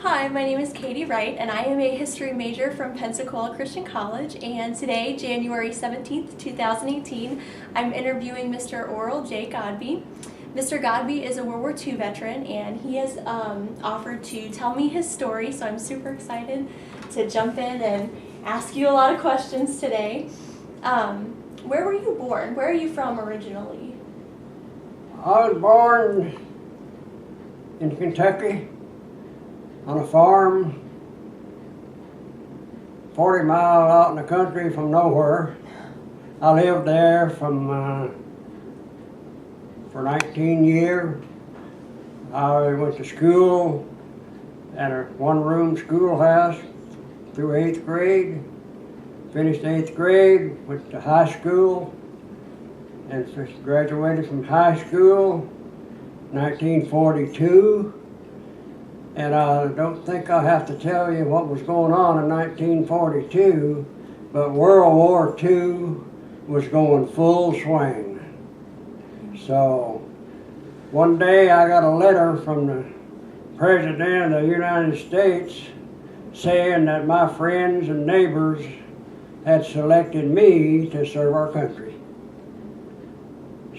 Hi, my name is Katie Wright, and I am a history major from Pensacola Christian College. And today, January 17th, 2018, I'm interviewing Mr. Oral J. Godbey. Mr. Godbey is a World War II veteran, and he has offered to tell me his story, so I'm super excited to jump in and ask you a lot of questions today. Where were you born? Where are you from originally? I was born in Kentucky on a farm 40 miles out in the country from nowhere. I lived there for 19 years. I went to school at a one-room schoolhouse through 8th grade. Finished 8th grade, went to high school, and just graduated from high school 1942. And I don't think I have to tell you what was going on in 1942, but World War II was going full swing. So one day I got a letter from the President of the United States saying that my friends and neighbors had selected me to serve our country.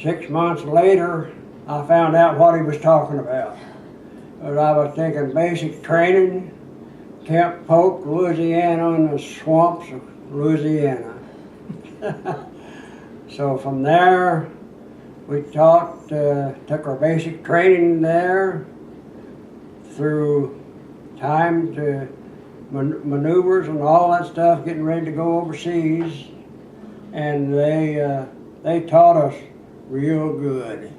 6 months later, I found out what he was talking about. But I was taking basic training, Camp Polk, Louisiana, in the swamps of Louisiana. So from there, we took our basic training there through time to maneuvers and all that stuff, getting ready to go overseas. And they taught us real good.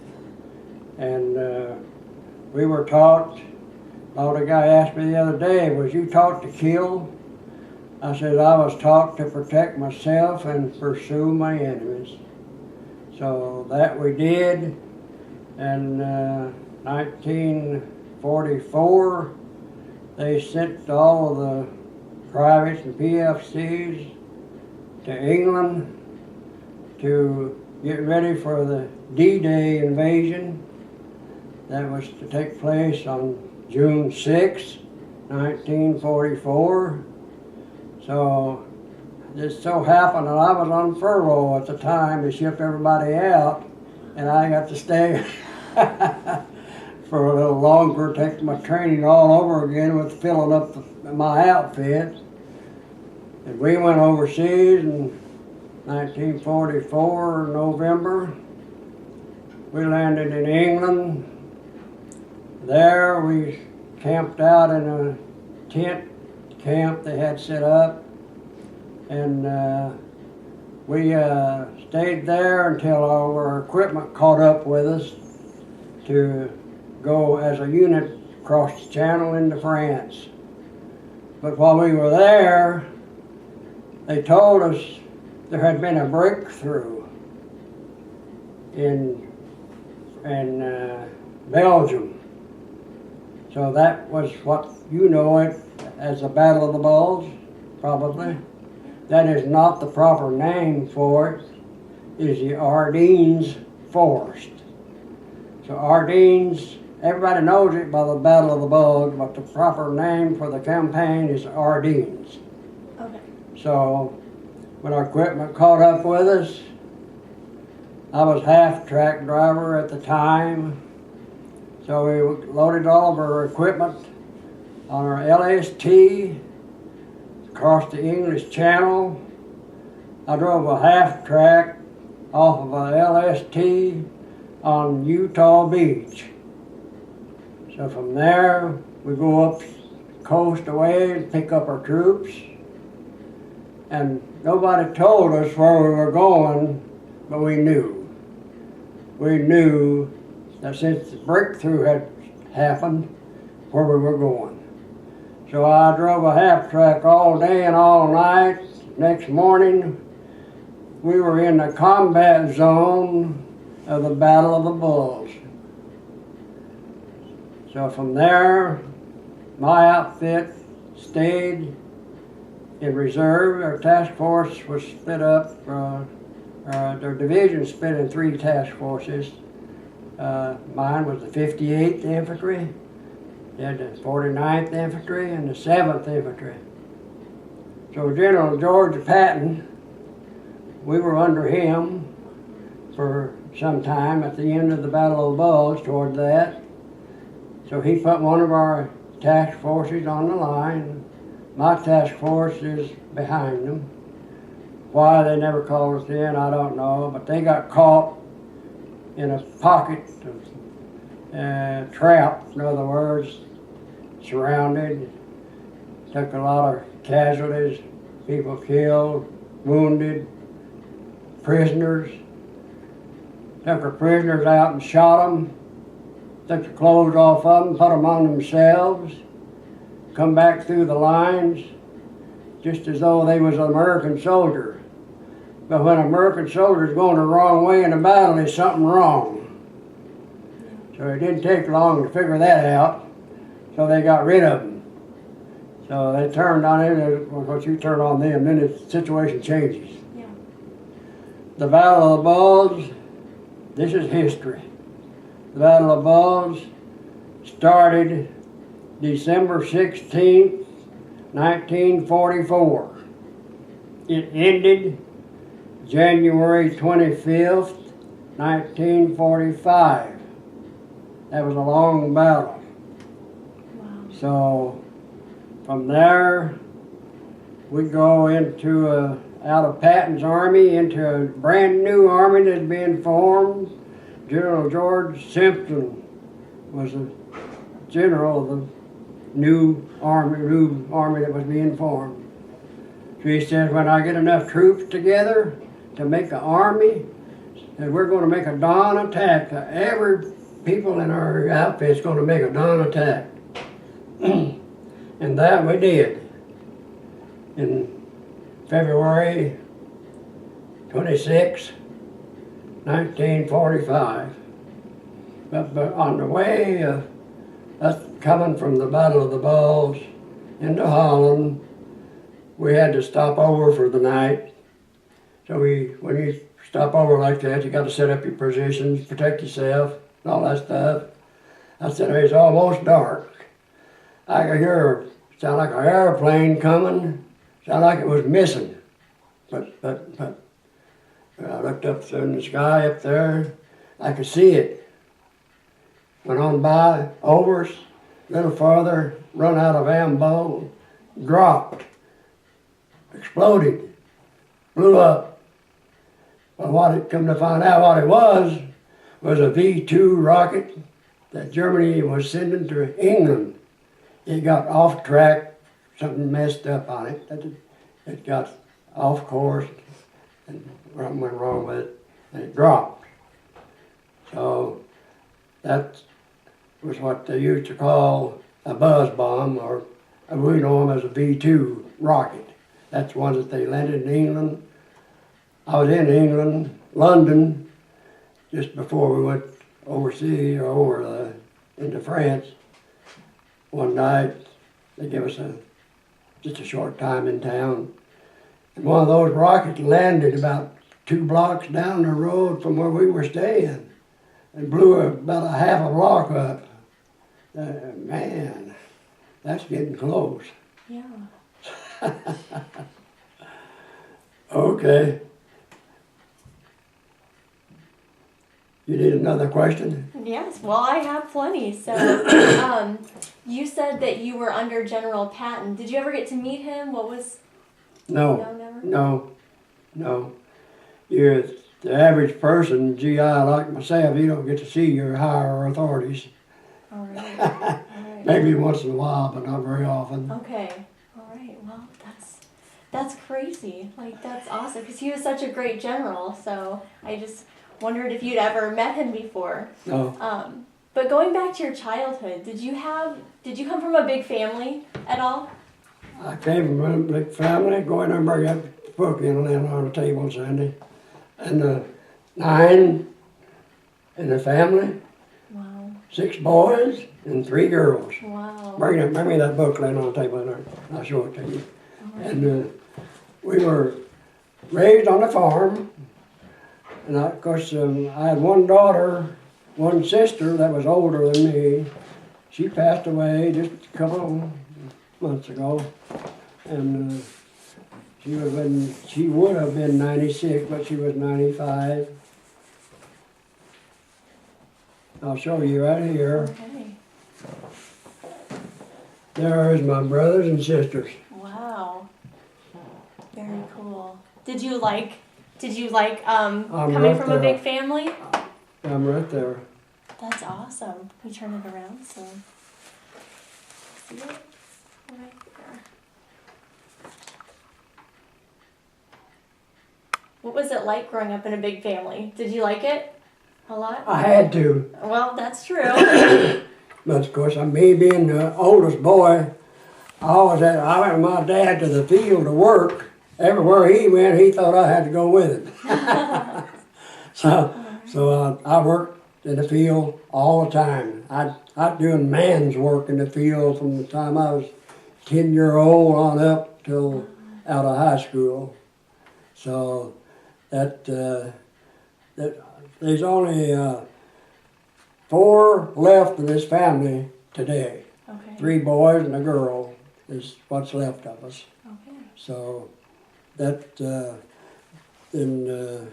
And we were taught, the guy asked me the other day, was you taught to kill? I said, I was taught to protect myself and pursue my enemies. So that we did. And 1944, they sent all of the privates and PFCs to England to get ready for the D-Day invasion. That was to take place on June 6, 1944. So it so happened that I was on furlough at the time to ship everybody out, and I got to stay for a little longer, take my training all over again with filling up my outfit. And we went overseas in 1944, November. We landed in England. There we camped out in a tent camp they had set up, and we stayed there until our equipment caught up with us to go as a unit across the channel into France. But while we were there, they told us there had been a breakthrough in Belgium. So that was what you know it as the Battle of the Bulge, probably. That is not the proper name for it. It is the Ardennes Forest. So Ardennes, everybody knows it by the Battle of the Bulge, but the proper name for the campaign is Ardennes. Okay. So when our equipment caught up with us, I was half-track driver at the time. So we loaded all of our equipment on our LST, across the English Channel. I drove a half-track off of a LST on Utah Beach. So from there, we go up coast away and pick up our troops. And nobody told us where we were going, but we knew. We knew that since the breakthrough had happened, where we were going. So I drove a half-track all day and all night. Next morning, we were in the combat zone of the Battle of the Bulge. So from there, my outfit stayed in reserve. Our task force was split up, their division split in 3 task forces. Mine was the 58th Infantry, They had the 49th Infantry and the 7th Infantry. So General George Patton, we were under him for some time at the end of the Battle of the Bulge toward that. So he put one of our task forces on the line. My task force is behind them. Why they never called us in, I don't know, but they got caught in a pocket of trap, in other words, surrounded. Took a lot of casualties, people killed, wounded, prisoners. Took our prisoners out and shot them. Took the clothes off of them, put them on themselves. Come back through the lines just as though they was an American soldier. But when an American soldier's going the wrong way in a battle, there's something wrong. So it didn't take long to figure that out, so they got rid of them. So they turned on it, once you turn on them, then the situation changes. Yeah. The Battle of the Bulge, this is history. The Battle of the Bulge started December 16th, 1944. It ended January 25th, 1945. That was a long battle. Wow. So from there, we go into out of Patton's army into a brand new army that's being formed. General George Simpson was the general of the new army that was being formed. So he said, when I get enough troops together to make an army, and we're going to make a dawn attack. Every people in our outfit's going to make a dawn attack. And that we did. In February 26, 1945. But on the way us coming from the Battle of the Bulge into Holland, we had to stop over for the night. So when you stop over like that, you got to set up your positions, protect yourself, and all that stuff. I said, it's almost dark. I could hear, sound like an airplane coming, sound like it was missing. But I looked up in the sky up there, I could see it. Went on by, over us, a little farther, run out of ammo, dropped, exploded, blew up. Well, what it come to find out what it was a V-2 rocket that Germany was sending to England. It got off track, something messed up on it. It got off course, and something went wrong with it, and it dropped. So that was what they used to call a buzz bomb, or we know them as a V-2 rocket. That's one that they landed in England. I was in England, London, just before we went overseas or over into France. One night, they gave us just a short time in town. And one of those rockets landed about 2 blocks down the road from where we were staying and blew about a half a block up. Man, that's getting close. Yeah. Okay. You need another question? Yes, well, I have plenty. So, you said that you were under General Patton. Did you ever get to meet him? What was... No. No, never? No. You're the average person, GI like myself, you don't get to see your higher authorities. All right. All right. Maybe once in a while, but not very often. Okay. All right. Well, that's crazy. Like, that's awesome, because he was such a great general. So I just wondered if you'd ever met him before. No. But going back to your childhood, did you come from a big family at all? I came from a big family, going and bring up the book in and laying on the table Sunday. And 9 in the family. Wow. 6 boys and 3 girls. Wow. Bring me that book laying on the table in there. I'll show it to you. All right. And we were raised on the farm. And of course, I had one daughter, one sister that was older than me. she passed away just a couple of months ago, and she would have been 96, but she was 95. I'll show you right here. Okay. There's my brothers and sisters. Wow. Very cool. Did you like coming right from a there. big family? I'm right there. That's awesome. Can you turn it around so see it? Right there. What was it like growing up in a big family? Did you like it a lot? I had to. Well, that's true. But of course, me being the oldest boy, I went with my dad to the field to work. Everywhere he went, he thought I had to go with him. So I worked in the field all the time. I was doing man's work in the field from the time I was 10-year-old on up till out of high school. So that there's only 4 left in this family today. Okay. 3 boys and a girl is what's left of us. Okay. So that then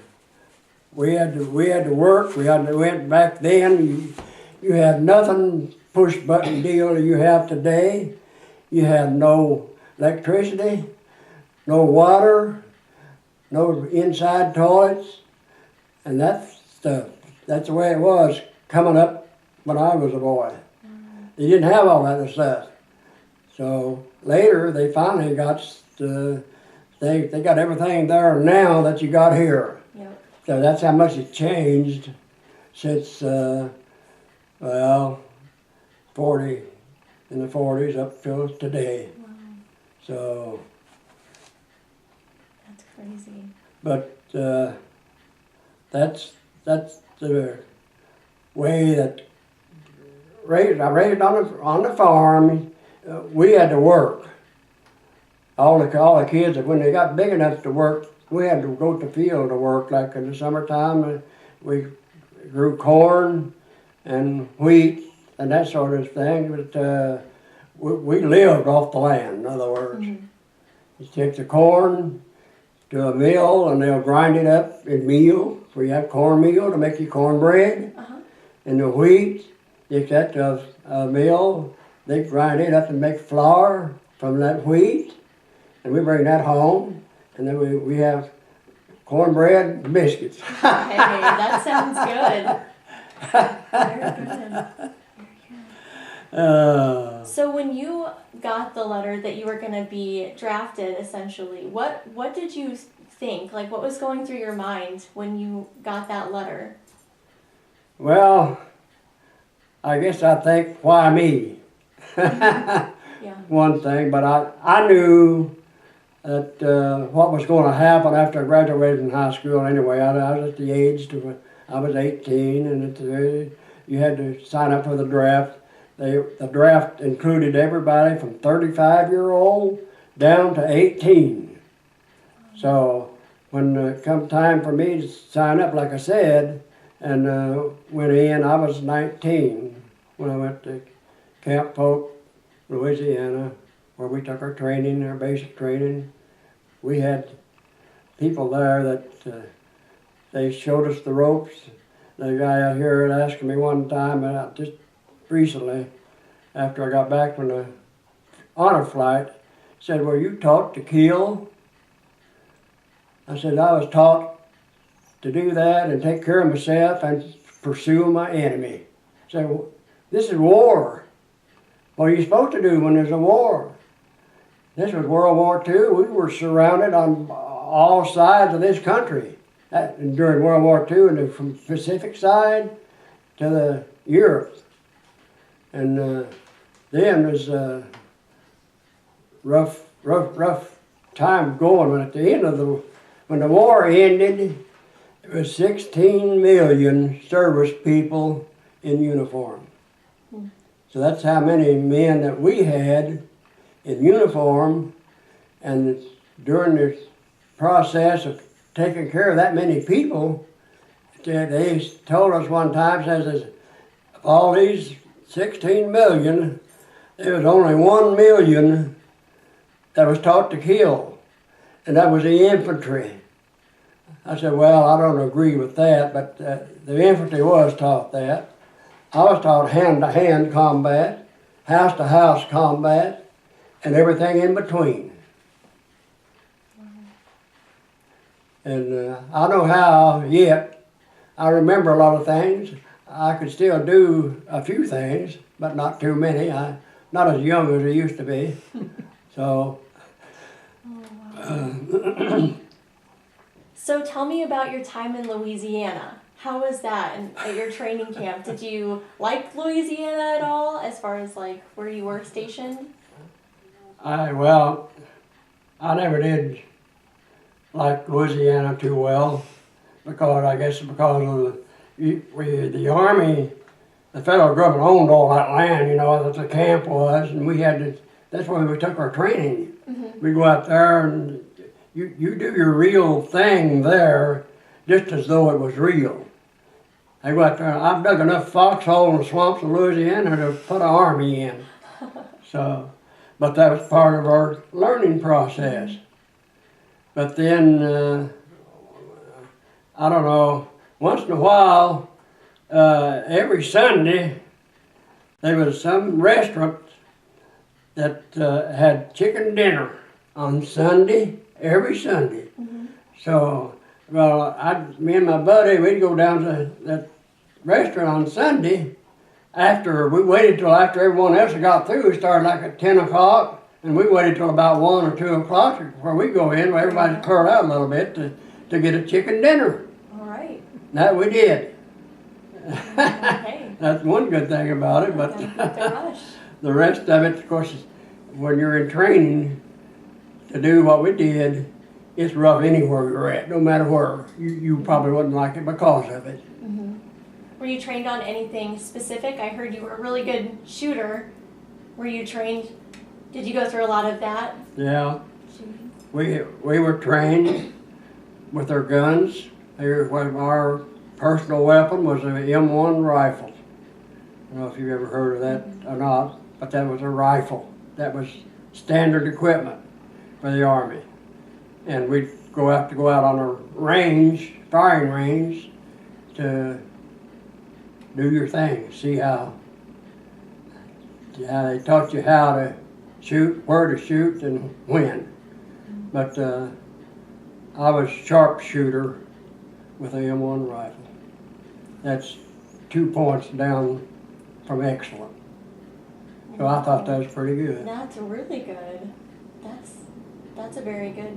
we had to work. We went back then. You had nothing push button deal you have today. You had no electricity, no water, no inside toilets, and that's the way it was coming up when I was a boy. They didn't have all that stuff. So later they finally got they got everything there now that you got here. Yep. So that's how much it changed since 40 in the 40s up till today. Wow. So, That's crazy. but that's the way that I raised on the farm. We had to work. All the kids, when they got big enough to work, we had to go to the field to work. Like in the summertime, we grew corn and wheat and that sort of thing. But we lived off the land. In other words, you take the corn to a mill and they'll grind it up in meal. We have cornmeal to make you cornbread, and the wheat. Take that to a mill. They grind it up and make flour from that wheat, and we bring that home, and then we have cornbread and biscuits. Hey, that sounds good. Very good. Very good. So when you got the letter that you were going to be drafted, essentially, what did you think? Like, what was going through your mind when you got that letter? Well, I guess I think, why me? Yeah. One thing, but I knew that what was going to happen after I graduated from high school anyway. I was at the age I was 18, and you had to sign up for the draft. The draft included everybody from 35-year-old down to 18. So when it come time for me to sign up, like I said, and went in, I was 19 when I went to Camp Polk, Louisiana, where we took our training, our basic training. We had people there that they showed us the ropes. The guy out here had asked me one time, just recently, after I got back from the honor flight, said, "Were you taught to kill?" I said, "I was taught to do that and take care of myself and pursue my enemy." I said, "Well, this is war. What are you supposed to do when there's a war?" This was World War II. We were surrounded on all sides of this country during World War II, and from the Pacific side to the Europe. And then was a rough time going. When at the end of when the war ended, there was 16 million service people in uniform. So that's how many men that we had in uniform, and during the process of taking care of that many people, they told us one time, says, "Of all these 16 million, there was only 1 million that was taught to kill, and that was the infantry. I said, well, I don't agree with that, but the infantry was taught that. I was taught hand-to-hand combat, house-to-house combat, and everything in between. And I know how yet. I remember a lot of things. I could still do a few things, but not too many. I'm not as young as I used to be. So. So tell me about your time in Louisiana. How was that at your training camp? Did you like Louisiana at all, as far as like where you were stationed? Well, I never did like Louisiana too well, because I guess because of the Army, the federal government owned all that land, you know, that the camp was, and we had to, that's where we took our training. Mm-hmm. We go out there and you do your real thing there, just as though it was real. I go out there, I've dug enough foxholes in the swamps of Louisiana to put an army in. So, but that was part of our learning process. But then, I don't know, once in a while, every Sunday, there was some restaurant that had chicken dinner on Sunday, every Sunday. Mm-hmm. So, well, me and my buddy, we'd go down to that restaurant on Sunday. We waited till after everyone else had got through. We started like at 10 o'clock, and we waited till about 1 or 2 o'clock before we go in, where everybody cleared out a little bit to get a chicken dinner. All right. That we did. Okay. That's one good thing about it, but the rest of it, of course, when you're in training to do what we did, it's rough anywhere you're at, no matter where. You probably wouldn't like it because of it. Mm-hmm. Were you trained on anything specific? I heard you were a really good shooter. Were you trained? Did you go through a lot of that? Yeah. We were trained with our guns. Our personal weapon was an M1 rifle. I don't know if you've ever heard of that or not, but that was a rifle. That was standard equipment for the Army. And we'd go out on a range, firing range, to do your thing. See how they taught you how to shoot, where to shoot, and when. But I was sharpshooter with an M1 rifle. That's 2 points down from excellent. So I thought that was pretty good. That's really good. That's a very good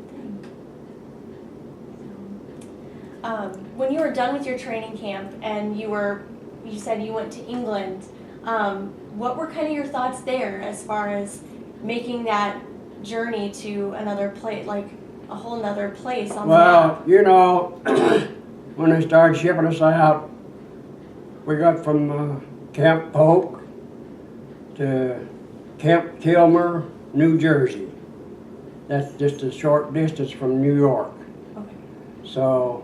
thing. When you were done with your training camp and you said you went to England, what were kind of your thoughts there as far as making that journey to another place, like a whole nother place on the map? You know, when they started shipping us out, we got from Camp Polk to Camp Kilmer, New Jersey. That's just a short distance from New York. Okay. So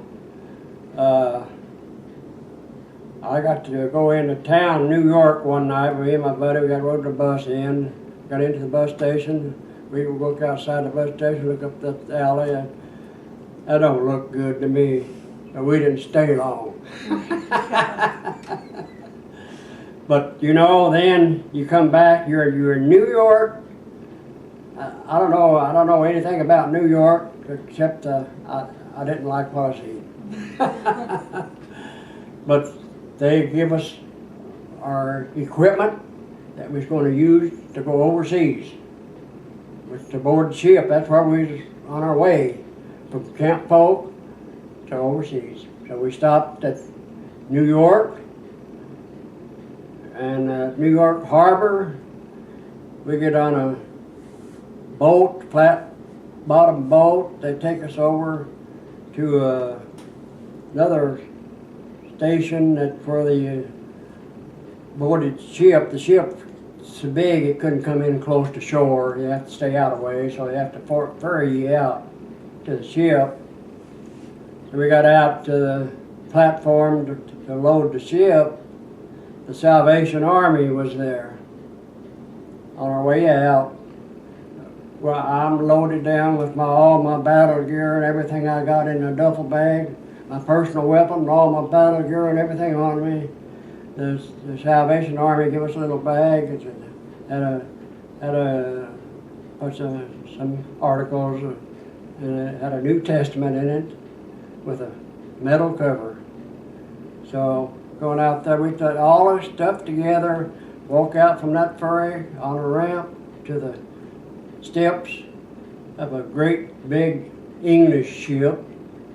I got to go into town, New York, one night. Me and my buddy, we rode the bus in, got into the bus station. We would look outside the bus station, look up the alley. That don't look good to me. So we didn't stay long. But you know, then you come back, you're in New York. I don't know anything about New York except I didn't like what I seen. But they give us our equipment that we was going to use to go overseas. To board the ship. That's where we was on our way from Camp Polk to overseas. So we stopped at New York, and New York Harbor, we get on a boat, flat bottom boat. They take us over to another station for the boarded ship. The ship so big it couldn't come in close to shore. You have to stay out of the way, so they have to ferry you out to the ship. So we got out to the platform to load the ship. the Salvation Army was there. On our way out, well, I'm loaded down with all my battle gear and everything I got in a duffel bag, my personal weapon, and all my battle gear and everything on me. The Salvation Army gave us a little bag. It had some articles, and it had a New Testament in it with a metal cover. So going out there, we put all our stuff together, walk out from that ferry on a ramp to the steps of a great big English ship,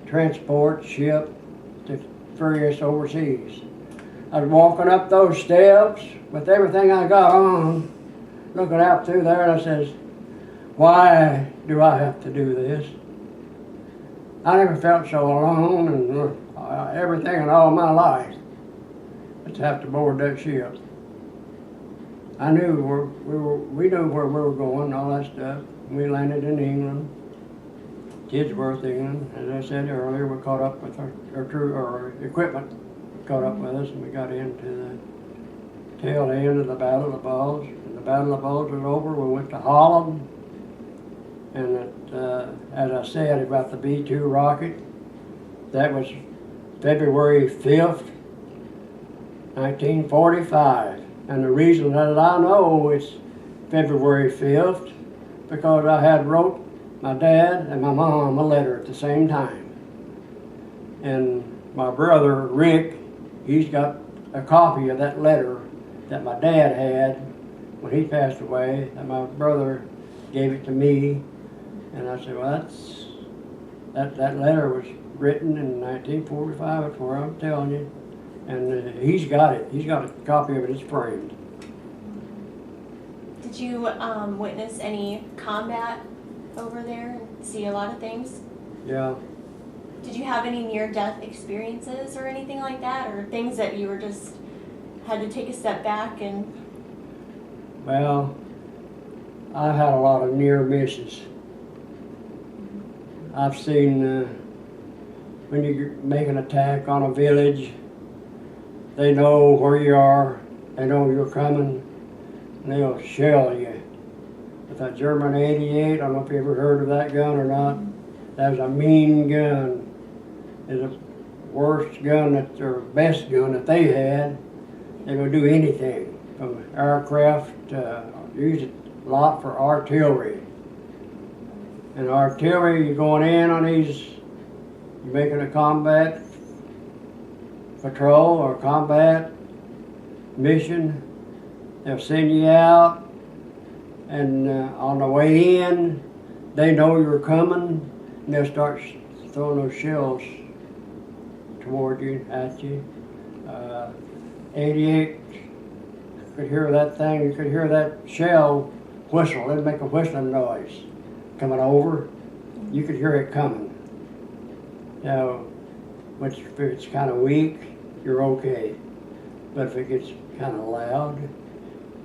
transport ship to ferry us overseas. I was walking up those steps with everything I got on, looking out through there, and I says, why do I have to do this? I never felt so alone and everything in all my life to have to board that ship. I knew we knew where we were going, all that stuff. We landed in England, Kidsworth, England. As I said earlier, we caught up with our equipment caught up with us, and we got into the tail end of the Battle of the Bulge. When the Battle of the Bulge was over, we went to Holland, and as I said about the B-2 rocket, that was February 5th, 1945. And the reason that I know it's February 5th, because I had wrote my dad and my mom a letter at the same time. And my brother, Rick, he's got a copy of that letter that my dad had when he passed away, and my brother gave it to me. And I said, well, that letter was written in 1945, that's where I'm telling you. And he's got it. He's got a copy of it. It's framed. Did you witness any combat over there and see a lot of things? Yeah. Did you have any near-death experiences or anything like that, or things that you were just had to take a step back and? Well, I've had a lot of near misses. I've seen when you make an attack on a village, they know where you are, they know you're coming, and they'll shell you. With that German 88, I don't know if you ever heard of that gun or not. That was a mean gun. It's the worst gun, or best gun that they had. They would do anything, from aircraft, use it a lot for artillery. And artillery, you're going in on these, you're making a combat patrol or combat mission. They'll send you out, and on the way in, they know you're coming, and they'll start throwing those shells toward you, at you. 88, you could hear that thing, you could hear that shell whistle. It'd make a whistling noise coming over. You could hear it coming. Now, which if it's kind of weak, you're okay. But if it gets kind of loud,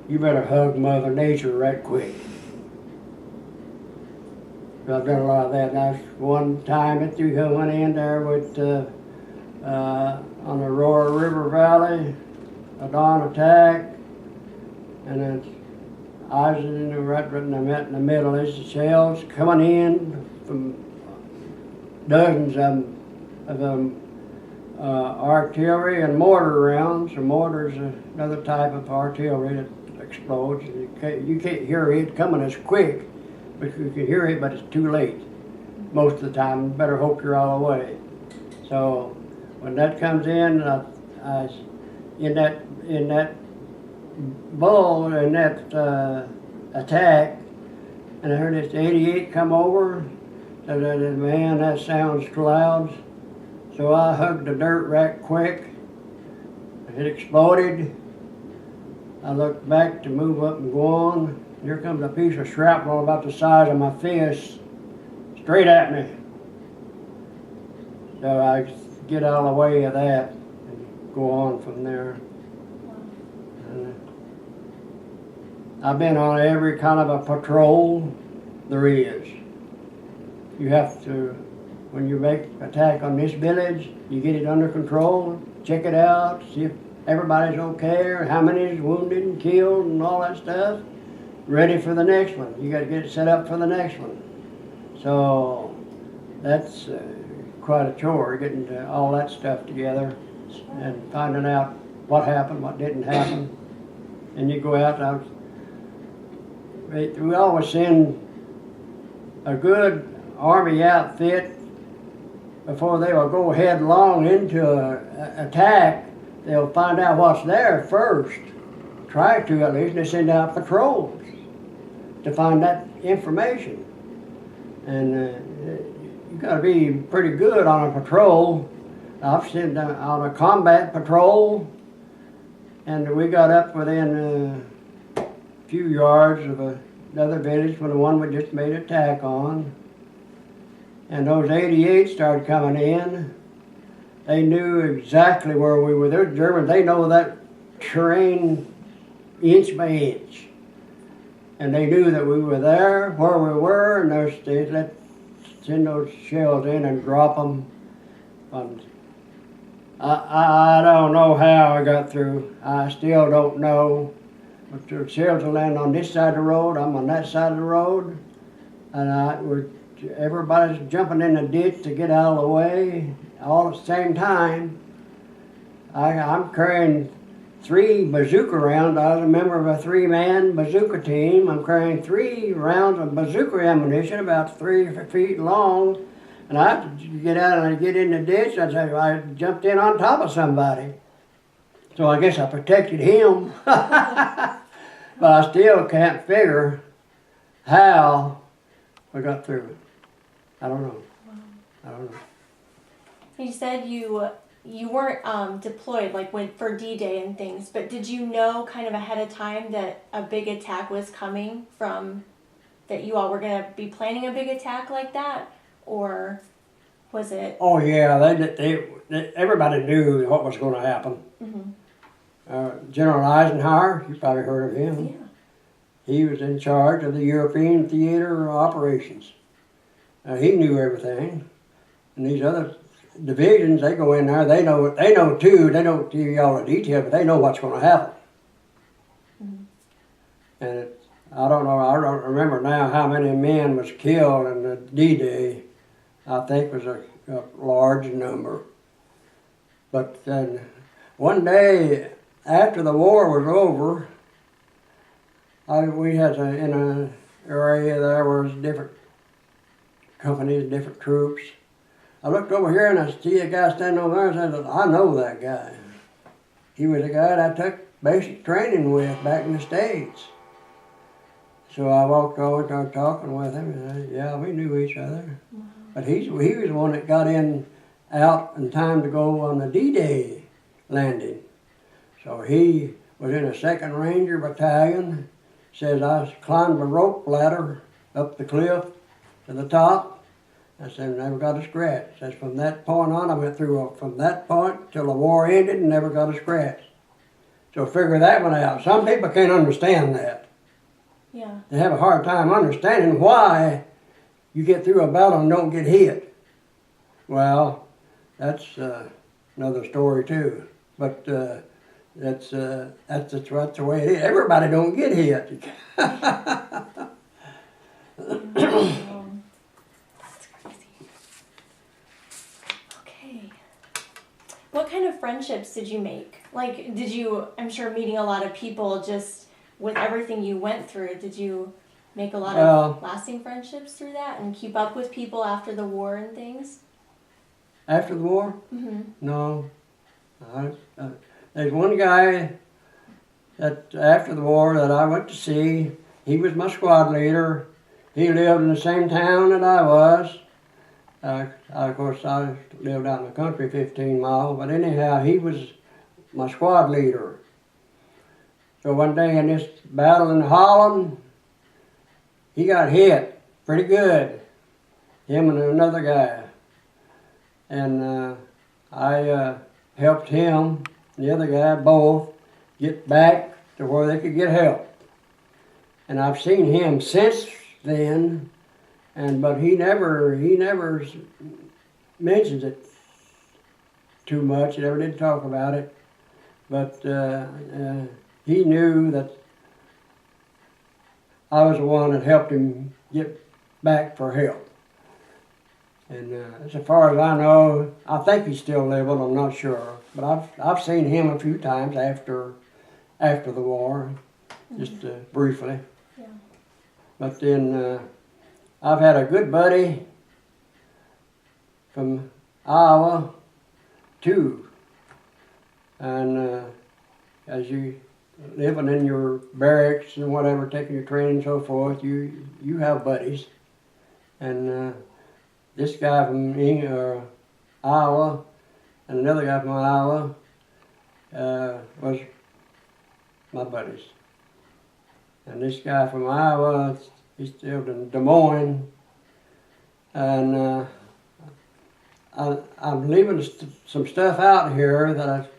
you better hug Mother Nature right quick. I've done a lot of that. Now, one time that you went in there with on the Roar River Valley, a dawn attack, and then I was in the right in the middle. There's the shells coming in from dozens of them, artillery and mortar rounds. The mortar is another type of artillery that explodes. You can't hear it coming as quick, but you can hear it, but it's too late. Most of the time, you better hope you're all the way. So when that comes in, in that bull, in that attack, and I heard this 88 come over, and I said, man, that sounds clouds. So I hugged the dirt right quick. It exploded. I looked back to move up and go on. Here comes a piece of shrapnel about the size of my fist, straight at me. So I get out of the way of that and go on from there. And I've been on every kind of a patrol there is. You have to, when you make an attack on this village, you get it under control, check it out, see if everybody's okay, or how many is wounded and killed and all that stuff. Ready for the next one. You got to get it set up for the next one. So that's quite a chore, getting all that stuff together and finding out what happened, what didn't happen. And you go out, we always send a good Army outfit before they will go headlong into an attack. They'll find out what's there first. Try to, at least. They send out patrols to find that information. And you got to be pretty good on a patrol. I've sent on a combat patrol, and we got up within a few yards of another village when the one we just made an attack on. And those 88 started coming in. They knew exactly where we were. They're Germans. They know that terrain inch by inch. And they knew that we were there, where we were, and they let send those shells in and drop them. I don't know how I got through. I still don't know. But the shells will land on this side of the road. I'm on that side of the road. And everybody's jumping in the ditch to get out of the way all at the same time. I'm carrying 3 bazooka rounds. I was a member of a 3-man bazooka team. I'm carrying 3 rounds of bazooka ammunition, about 3 feet long. And I had to get out and get in the ditch. I jumped in on top of somebody. So I guess I protected him. But I still can't figure how we got through it. I don't know. Wow. I don't know. You said you weren't deployed like for D-Day and things, but did you know kind of ahead of time that a big attack was coming that you all were going to be planning a big attack like that? Or was it? Oh yeah, everybody knew what was going to happen. Mm-hmm. General Eisenhower, you probably heard of him. Yeah. He was in charge of the European theater operations. He knew everything. And these other divisions, they go in there, they know too. They don't give you all the detail, but they know what's going to happen. Mm-hmm. And I don't remember now how many men was killed in the D-Day. I think it was a large number. But then one day after the war was over, we had in an area there where was different companies, different troops. I looked over here and I see a guy standing over there and said, I know that guy. He was a guy that I took basic training with back in the States. So I walked over and started talking with him, and yeah, we knew each other. Wow. But he was the one that got out in time to go on the D-Day landing. So he was in a 2nd Ranger Battalion. Says I climbed a rope ladder up the cliff to the top. I said, never got a scratch. Says from that point on, I went through from that point till the war ended and never got a scratch. So figure that one out. Some people can't understand that. Yeah. They have a hard time understanding why you get through a battle and don't get hit. Well, that's another story too. But that's the way it is. Everybody don't get hit. That's crazy. Okay. What kind of friendships did you make? Like, I'm sure meeting a lot of people just with everything you went through, did you make a lot of lasting friendships through that and keep up with people after the war and things? After the war? Mm-hmm. No. There's one guy that after the war that I went to see. He was my squad leader. He lived in the same town that I was. Of course, I lived out in the country 15 miles, but anyhow, he was my squad leader. So one day in this battle in Holland, he got hit pretty good, him and another guy. And I helped him and the other guy both get back to where they could get help. And I've seen him since then, but he never mentions it too much. He never did talk about it. But he knew that I was the one that helped him get back for help. And as far as I know, I think he's still living, I'm not sure. But I've seen him a few times after the war, just briefly. Yeah. But then I've had a good buddy from Iowa too. And as you living in your barracks and whatever, taking your training and so forth, you have buddies. And this guy from Iowa and another guy from Iowa was my buddies. And this guy from Iowa, he's still in Des Moines. And I'm leaving some stuff out here that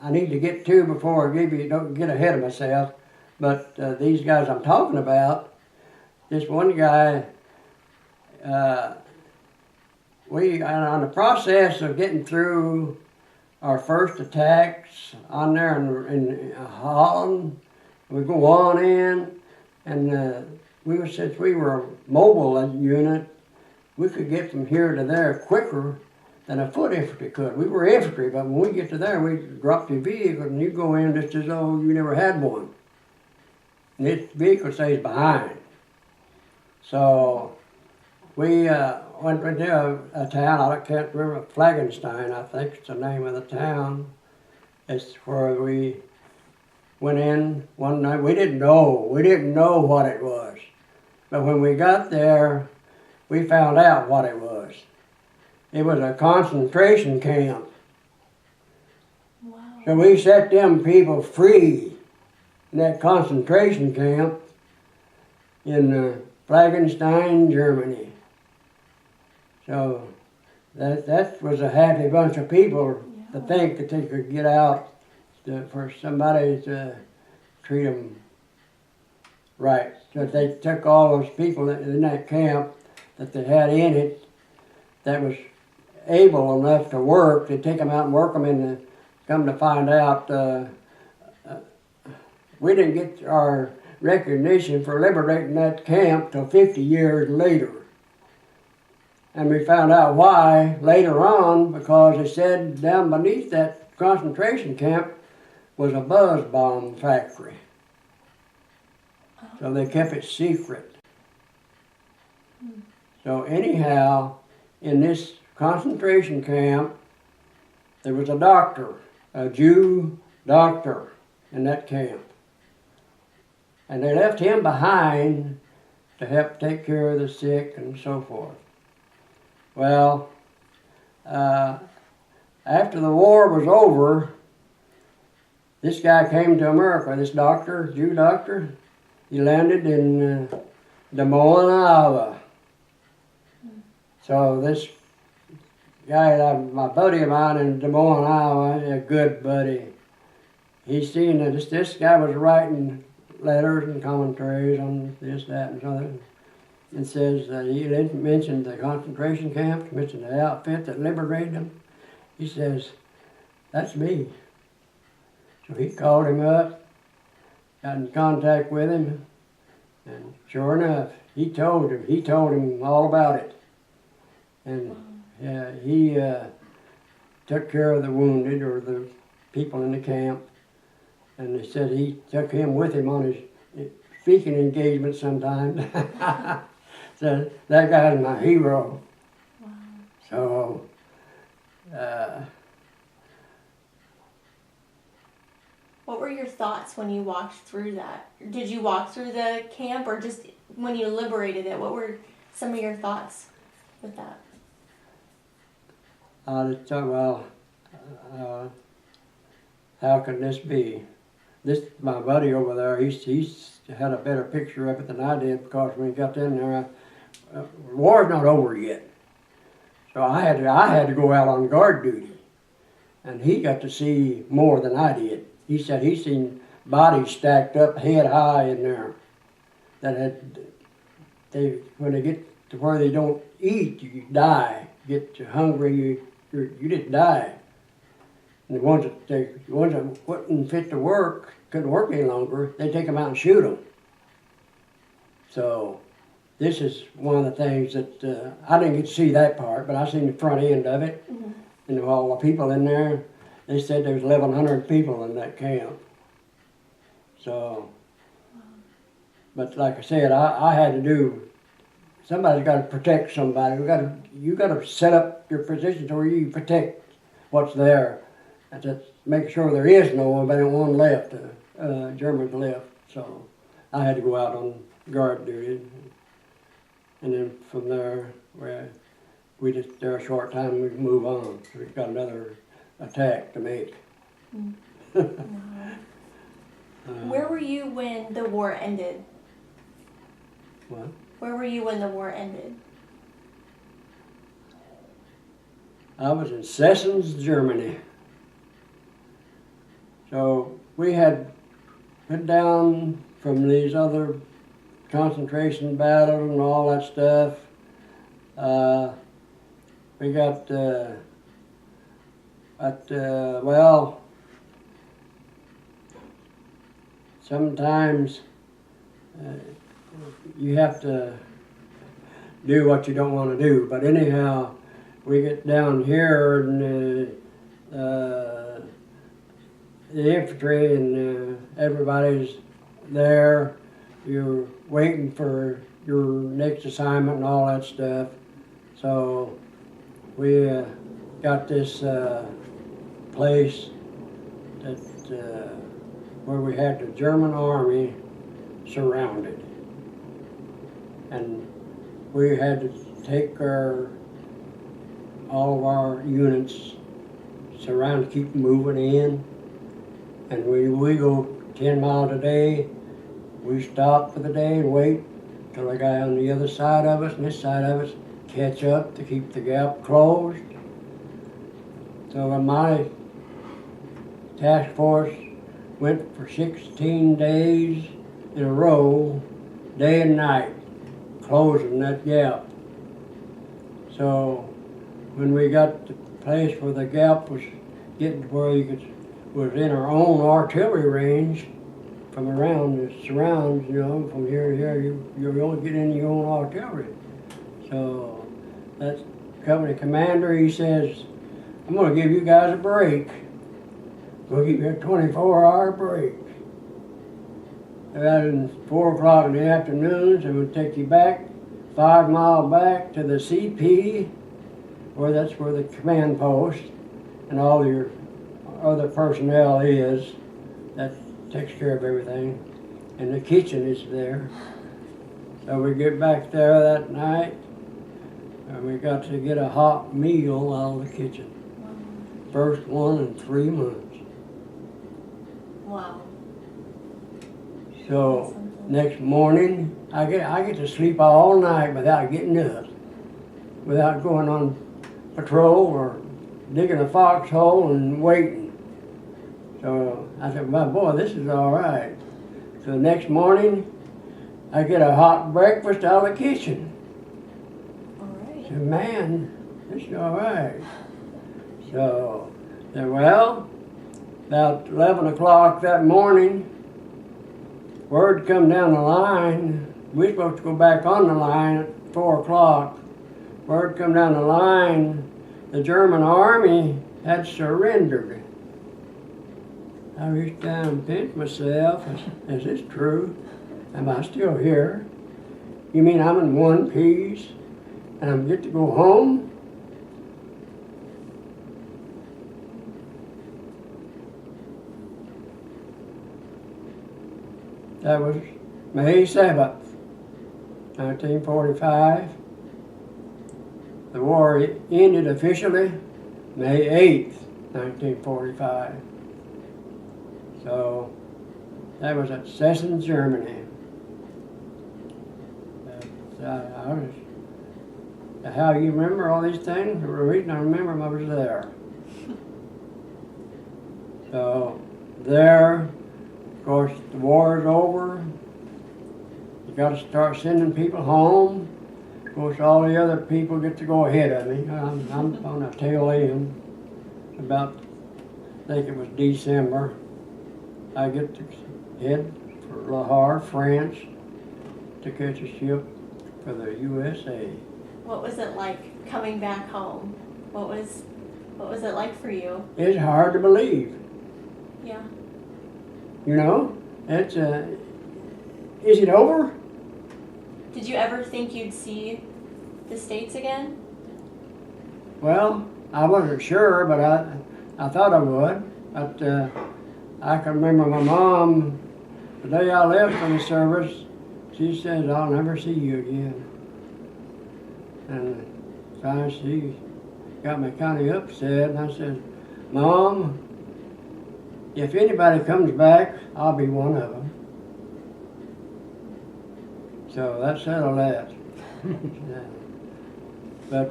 I need to get to before I don't get ahead of myself. But these guys I'm talking about, this one guy, we are on the process of getting through our first attacks on there in Holland. We go on in, and since we were a mobile unit, we could get from here to there quicker than a foot infantry could. We were infantry, but when we get to there, we drop your vehicle and you go in just as though you never had one. And this vehicle stays behind. So we went to a town, I can't remember, Flagenstein, I think it's the name of the town. It's where we went in one night. We didn't know what it was. But when we got there, we found out what it was. It was a concentration camp. Wow. So we set them people free in that concentration camp in Flagenstein, Germany. So that was a happy bunch of people to think that they could get out for somebody to treat them right. So they took all those people in that camp that they had in it that was able enough to work, to take them out and work them in come to find out, we didn't get our recognition for liberating that camp till 50 years later. And we found out why later on, because they said down beneath that concentration camp was a buzz bomb factory. So they kept it secret. So anyhow, in this concentration camp, there was a doctor, a Jew doctor in that camp. And they left him behind to help take care of the sick and so forth. Well, after the war was over, this guy came to America, this doctor, Jew doctor. He landed in Des Moines, Iowa. So this guy, my buddy of mine in Des Moines, Iowa, a good buddy, he seen that this guy was writing letters and commentaries on this, that, and something. And says he mentioned the concentration camps, mentioned the outfit that liberated them. He says, "That's me." So he called him up, got in contact with him, and sure enough, he told him all about it. And he took care of the wounded or the people in the camp. And they said he took him with him on his speaking engagement sometimes. So that guy's my hero. Wow. So, what were your thoughts when you walked through that? Did you walk through the camp, or just when you liberated it? What were some of your thoughts with that? I just thought, well, how can this be? My buddy over there, he's had a better picture of it than I did, because when he got in there, the war's not over yet. So I had to go out on guard duty, and he got to see more than I did. He said he seen bodies stacked up head high in there that when they get to where they don't eat, you die. Get hungry, you didn't die. And the ones that wasn't fit to work, couldn't work any longer, they take them out and shoot them. So this is one of the things that I didn't get to see that part, but I seen the front end of it. Mm-hmm. And all the people in there, they said there was 1,100 people in that camp. So, but like I said, I had to do. Somebody's got to protect somebody. You got to set up your position to where you protect what's there, and to make sure there is no one, but one left. Germans left, so I had to go out on guard duty, and then from there, we just there a short time we move on. We've got another attack to make. Where were you when the war ended? What? Where were you when the war ended? I was in Sessens, Germany. So we had been down from these other concentration battles and all that stuff. We got, well, sometimes you have to do what you don't want to do. But anyhow, we get down here and the infantry and everybody's there. You're waiting for your next assignment and all that stuff. So we got this place that where we had the German army surrounded, and we had to take all of our units surround, keep moving in, and we go 10 miles a day. We stop for the day and wait till the guy on the other side of us and this side of us catch up to keep the gap closed. So when my task force went for 16 days in a row, day and night, closing that gap. So when we got to the place where the gap was getting to where was in our own artillery range, from around the surrounds, from here to here, you only get in your own artillery. So that company commander, he says, I'm going to give you guys a break. We'll give you a 24-hour break. About 4 o'clock in the afternoon, so we'll take you back, 5 miles back to the CP, that's where the command post and all your other personnel is. That takes care of everything. And the kitchen is there. So we get back there that night, and we got to get a hot meal out of the kitchen. First one in 3 months. Wow. So next morning, I get to sleep all night without getting up, without going on patrol or digging a foxhole and waiting. So I said, my boy, this is all right. So the next morning, I get a hot breakfast out of the kitchen. All right. I said, man, this is all right. So, well, about 11 o'clock that morning, word come down the line. We're supposed to go back on the line at 4 o'clock. Word come down the line, the German army had surrendered. I reached down and pinched myself. Is this true? Am I still here? You mean I'm in one piece and I'm get to go home? That was May 7th, 1945. The war ended officially May 8th, 1945. So that was at Sessens, Germany. How you remember all these things? The reason I remember them, I was there. So there, of course, the war is over. You got to start sending people home. Of course, all the other people get to go ahead of me. I'm on the tail end. About I think it was December, I get to head for Le Havre, France, to catch a ship for the USA. What was it like coming back home? What was it like for you? It's hard to believe. Yeah. You know, it's is it over? Did you ever think you'd see the States again? Well, I wasn't sure, but I thought I would. But I can remember my mom, the day I left from the service, she says, "I'll never see you again." And so she got me kind of upset, and I said, "Mom, if anybody comes back, I'll be one of them." So that settled that. Yeah. But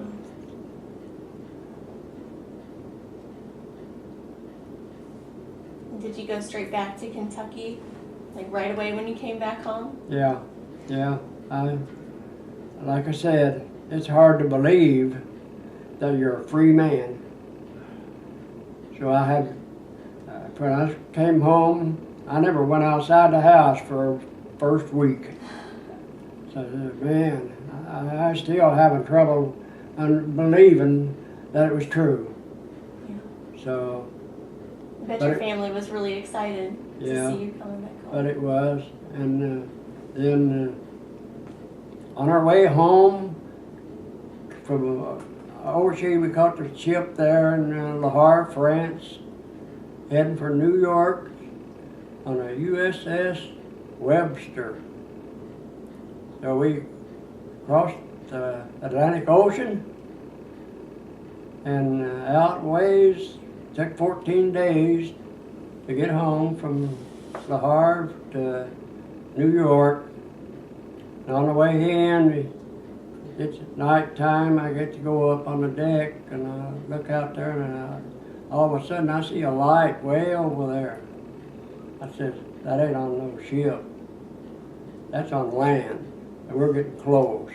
did you go straight back to Kentucky, like right away when you came back home? yeah. Like I said, it's hard to believe that you're a free man. So I had, when I came home, I never went outside the house for the first week. So I said, man, I still having trouble believing that it was true. Yeah. So, I bet your family was really excited to see you coming back home. But it was, and then on our way home from overseas, we caught the ship there in Le Havre, France, heading for New York on a USS Webster. So we crossed the Atlantic Ocean and out ways. Took 14 days to get home from Le Havre to New York. And on the way in, it's nighttime, I get to go up on the deck and I look out there and all of a sudden I see a light way over there. I said, that ain't on no ship. That's on land. And we're getting close.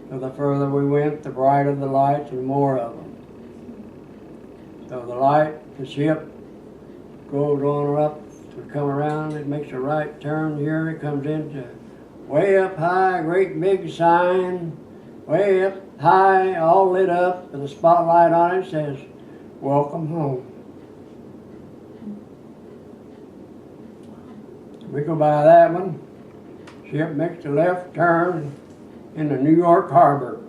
So the further we went, the brighter the lights and more of them. So the light, the ship goes on up to come around, it makes a right turn here, it comes into way up high, great big sign, way up high, all lit up with a spotlight on it, says, "Welcome home." We go by that one, ship makes a left turn into New York Harbor.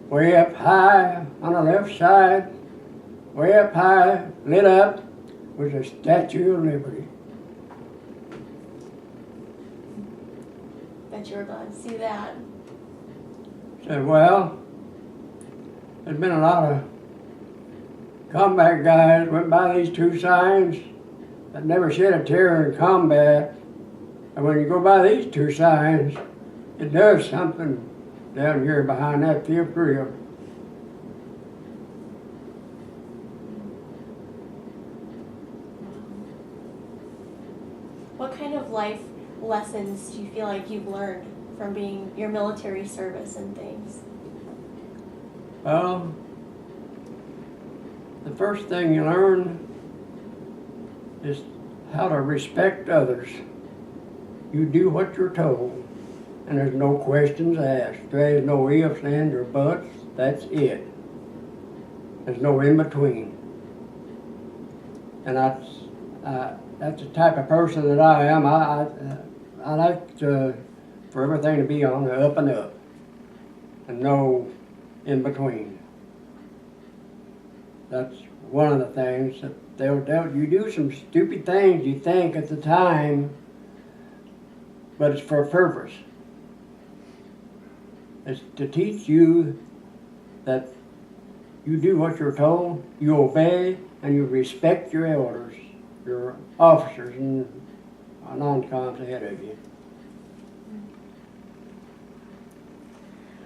Way up high on the left side, way up high, lit up, was a Statue of Liberty. Bet you were glad to see that. Said, well, there's been a lot of combat guys went by these two signs that never shed a tear in combat. And when you go by these two signs, it does something down here behind that fifth grill. What kind of life lessons do you feel like you've learned from being your military service and things? Well, the first thing you learn is how to respect others. You do what you're told, and there's no questions asked. There's no ifs, ands, or buts. That's it. There's no in between. And that's the type of person that I am. I like for everything to be on the up and up, and no in between. That's one of the things that you do some stupid things you think at the time, but it's for a purpose. It's to teach you that you do what you're told, you obey, and you respect your elders, your officers, and non-coms ahead of you.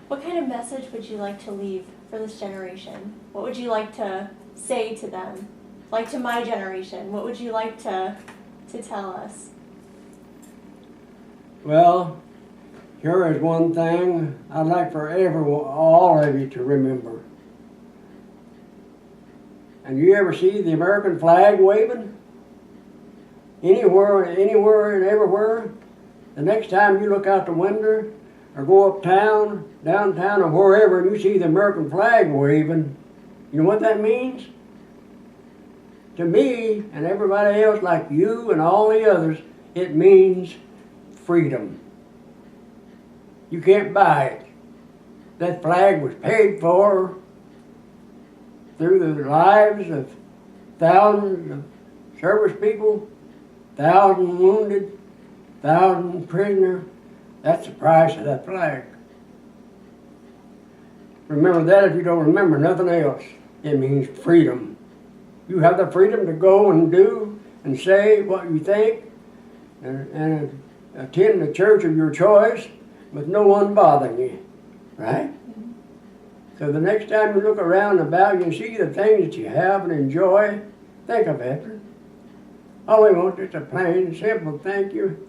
What kind of message would you like to leave for this generation? What would you like to say to them? Like to my generation, what would you like to tell us? Well, here is one thing I'd like for all of you to remember. And you ever see the American flag waving? Anywhere and everywhere. The next time you look out the window or go uptown, downtown, or wherever, and you see the American flag waving, you know what that means? To me and everybody else like you and all the others, it means freedom. You can't buy it. That flag was paid for through the lives of thousands of service people, thousands wounded, thousands prisoners. That's the price of that flag. Remember that if you don't remember nothing else. It means freedom. You have the freedom to go and do and say what you think and attend the church of your choice with no one bothering you, right? So the next time you look around about you and see the things that you have and enjoy, think of it. All we want is a plain, simple thank you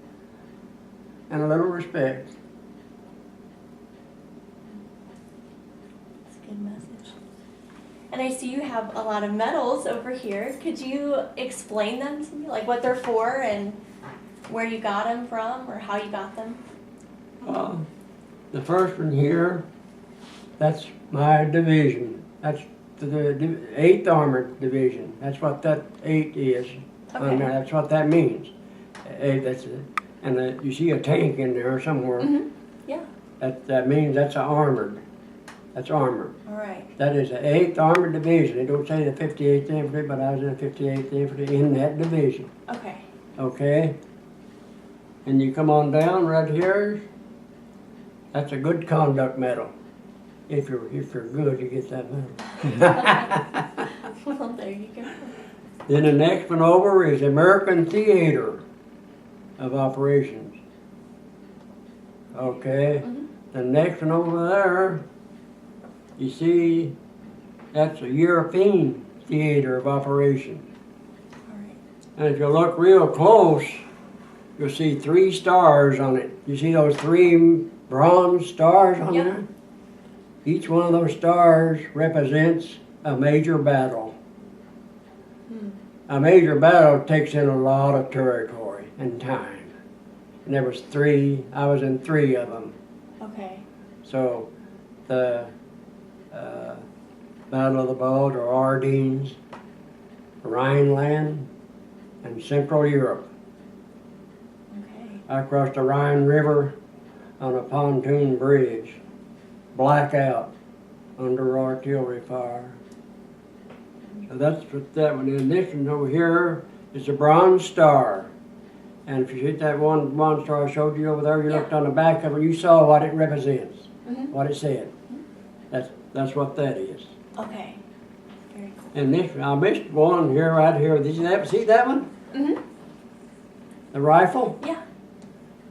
and a little respect. That's a good message. And I see you have a lot of medals over here. Could you explain them to me, like what they're for and where you got them from or how you got them? The first one here, that's my division. That's the 8th Armored Division. That's what that 8 is. Okay. That's what that means. You see a tank in there somewhere. Mm-hmm. Yeah. That means that's armored. That's armor. All right. That is the 8th Armored Division. They don't say the 58th Infantry, but I was in the 58th Infantry in that division. Okay. Okay? And you come on down right here. That's a good conduct medal. If you're good, you get that medal. Well, there you go. Then the next one over is American Theater of Operations. Okay? Mm-hmm. The next one over there, you see, that's a European Theater of Operations. All right. And if you look real close, you'll see 3 stars on it. You see those 3 bronze stars on Yep. there? Each one of those stars represents a major battle. A major battle takes in a lot of territory and time. And there was 3, I was in 3 of them. Okay. So the Battle of the Bulge or Ardennes, Rhineland, and Central Europe. Okay. I crossed the Rhine River on a pontoon bridge, blackout under artillery fire. So that's what that one is. This one over here is a Bronze Star. And if you see that one Bronze Star I showed you over there, you looked on the back of it, you saw what it represents, what it said. That's what that is. Okay. Very cool. And this, I missed one here, right here. Did you see that one? Mm-hmm. The rifle? Yeah.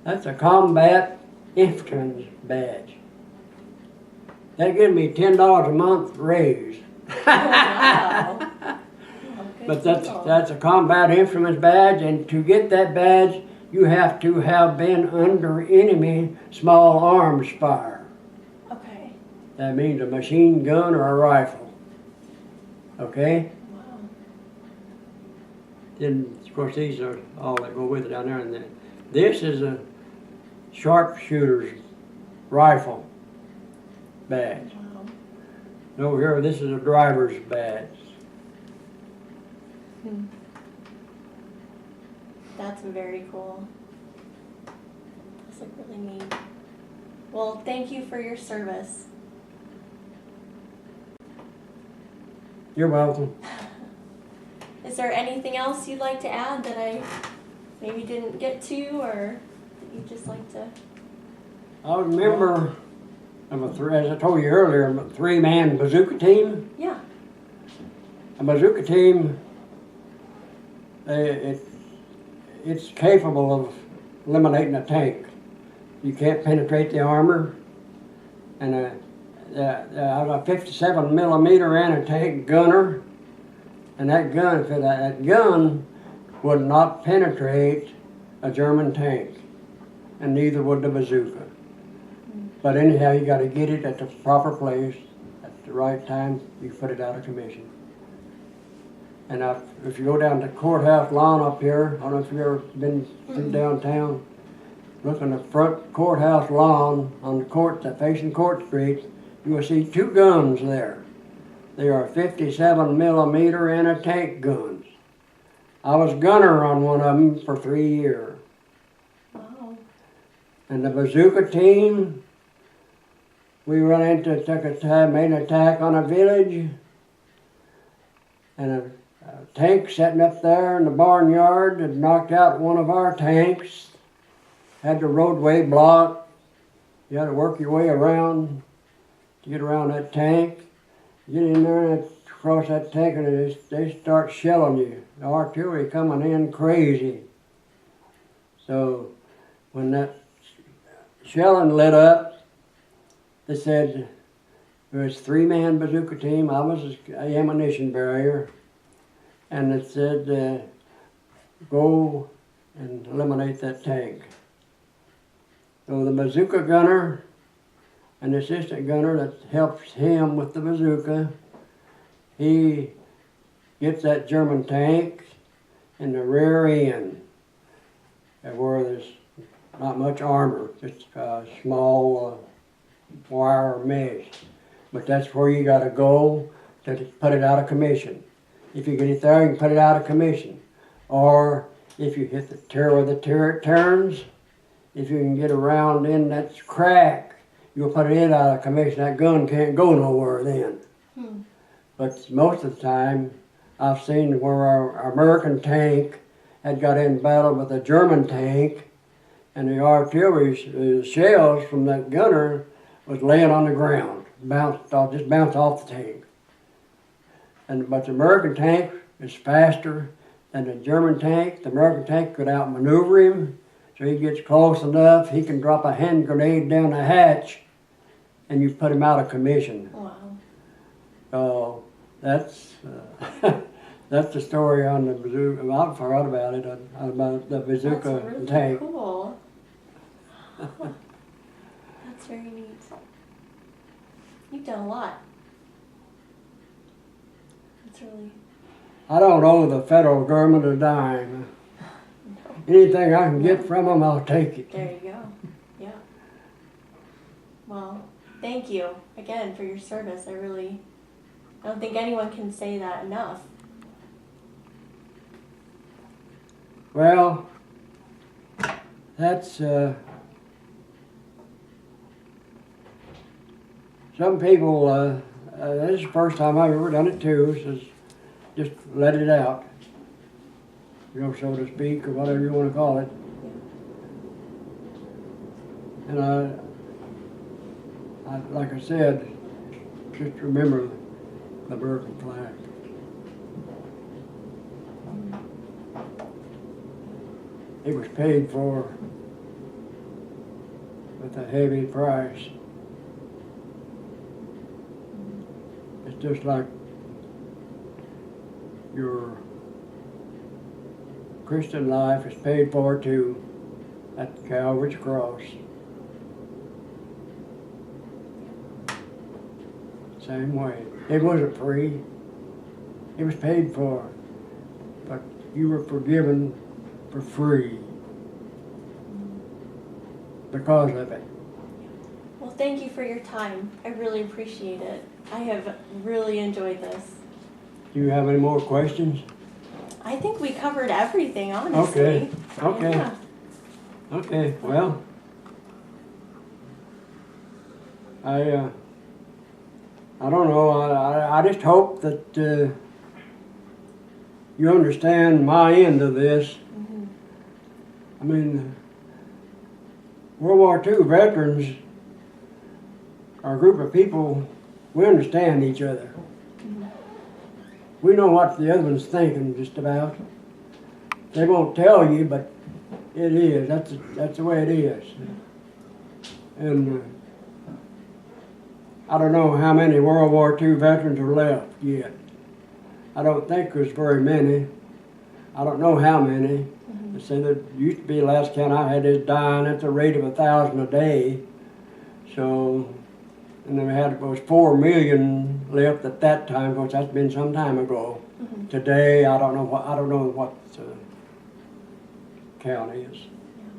That's a combat infantryman's badge. That gives me $10 a month raise. Oh, wow. But that's a combat infantryman's badge, and to get that badge, you have to have been under enemy small arms fire. Okay. That means a machine gun or a rifle. Okay? Wow. Then, of course, these are all that go with it down there. And then this is a sharpshooter's rifle badge. Wow. And over here, this is a driver's badge. That's very cool. That's like really neat. Well, thank you for your service. You're welcome. Is there anything else you'd like to add that I maybe didn't get to, or that you'd just like to? I was a member of as I told you earlier, a 3-man Bazooka Team. Yeah. A Bazooka Team, it's capable of eliminating a tank. You can't penetrate the armor, and I was a 57 millimeter anti-tank gunner, and that gun would not penetrate a German tank, and neither would the bazooka. But anyhow, you got to get it at the proper place at the right time. You put it out of commission. And if you go down the courthouse lawn up here, I don't know if you've ever been through downtown, look on the front courthouse lawn on the court that facing Court Street, you will see 2 guns there. They are 57 millimeter anti-tank guns. I was gunner on one of them for 3 years. Wow. And the Bazooka Team, we made an attack on a village, and a tank sitting up there in the barnyard had knocked out one of our tanks, had the roadway blocked. You had to work your way around to get around that tank. Get in there and cross that tank, and they start shelling you. The artillery coming in crazy. So when that shelling lit up, they said there was 3-man Bazooka Team. I was an ammunition barrier, and it said go and eliminate that tank. So the bazooka gunner and the assistant gunner that helps him with the bazooka, he gets that German tank in the rear end, where there's not much armor, just a small wire mesh. But that's where you gotta go to put it out of commission. If you get it there, you can put it out of commission. Or if you hit the turret where the turret turns, if you can get around in that crack, you'll put it out of commission. That gun can't go nowhere then. But most of the time, I've seen where our American tank had got in battle with a German tank, and the artillery shells from that gunner was laying on the ground, just bounced off the tank. But the American tank is faster than the German tank. The American tank could outmaneuver him. So he gets close enough, he can drop a hand grenade down the hatch, and you put him out of commission. Wow. So that's that's the story on the bazooka. I forgot about it, about the bazooka That's really tank. Cool. That's very neat. You've done a lot. That's really. I don't owe the federal government a dime. Anything I can get from them, I'll take it. There you go. Yeah. Well, thank you again for your service. I don't think anyone can say that enough. Well, that's some people. This is the first time I've ever done it too. So just let it out, so to speak, or whatever you want to call it. And I like I said, just remember the American flag. It was paid for with a heavy price. It's just like your Christian life is paid for too at Calvary's cross. Same way. It wasn't free. It was paid for. But you were forgiven for free because of it. Well, thank you for your time. I really appreciate it. I have really enjoyed this. Do you have any more questions? I think we covered everything, honestly. Okay. Yeah. Okay, well, I don't know, I just hope that you understand my end of this. Mm-hmm. I mean, World War II veterans are a group of people, we understand each other. Mm-hmm. We know what the other one's thinking just about. They won't tell you, but it is. That's the way it is. And I don't know how many World War II veterans are left yet. I don't think there's very many. I don't know how many. Mm-hmm. They say that used to be, last count I had, is dying at the rate of 1,000 a day. So And then we had, was 4 million left at that time, which that's been some time ago. Mm-hmm. Today, I don't know what the count is.